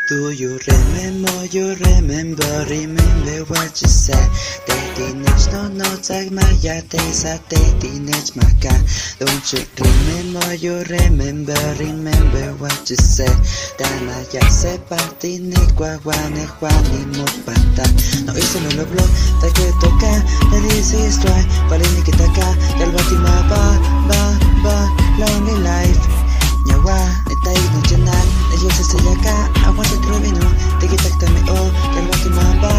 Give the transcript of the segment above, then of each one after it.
Do you remember what you said? Teenage no tag maya tesa teenage maka. Don't you remember what you said? Dana ya sepa tine guaguane juani mopata. No hice no lo blog, ta que toca, la dice destroy, palini que taca, yalbatima ba, lonely life. Nyawa, neta y no llenan, ellos se acá, aguanta el trobino, te quita me oh, yalbatima ba,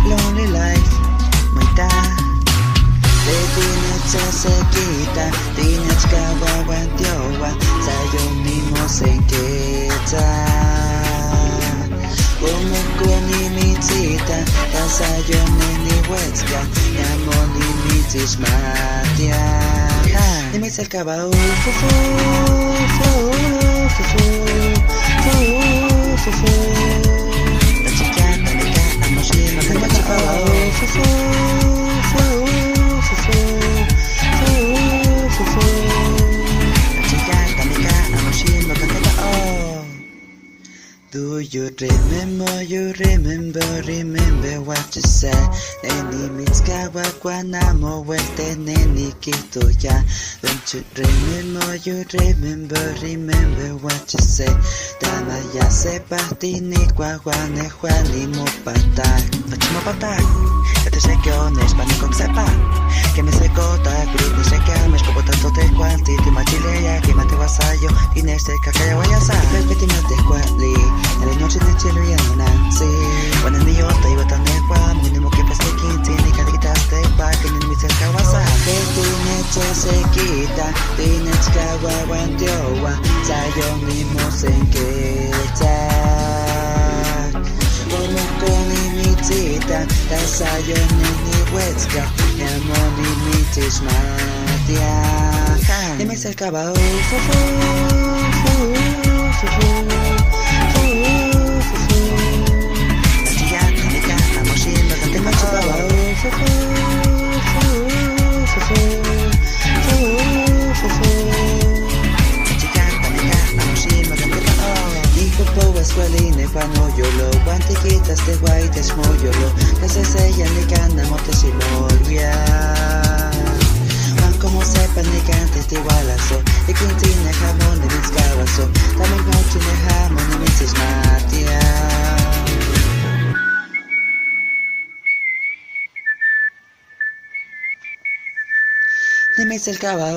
lonely life. Maita, de teenage se quita, teenage kawawan sayo mismo se quita. Como koni mitita, tasayo neni wetska, yamo ni mitis matia. Ni me cercaba fufu. La chica tanica, amoshima, canta chipaba fufu. La chica tanica, amoshima, canta oh. Do you remember what you said? Neni mitskawa kwanamo welte neni kito ya. Don't you remember what you said? Dama ya sepa tini kwawane juani mopata. Facciamo pata, que te sé que ones pani con sepa. Que me se cota, que me se que me escopo tanto te quanti, ti machileya, que mate wasayo, tienes de kakaya wayasa. Repeti mate kwali. El noche de cielo ya no nace. Cuando el niño te iba tan lejos, muy nemo que peste quinti, ni cada quitaste pa que ni mi cerca wasa. Que tu neche se quita, tienes kawawan diowa, sayo mismo se quita. Como con imitita, tasayo neni wetska, amo ni mitis matia. Ni me cercaba fufu. Escueline pano yolo, guantiquitas de white esmoyolo, que se sellan ni cana motes y molvia. Juan como sepan ni cantes de igualazo, y quien tiene jamón de mis cabazo, también no tiene jamón de mis ismatia. Ni me cercaba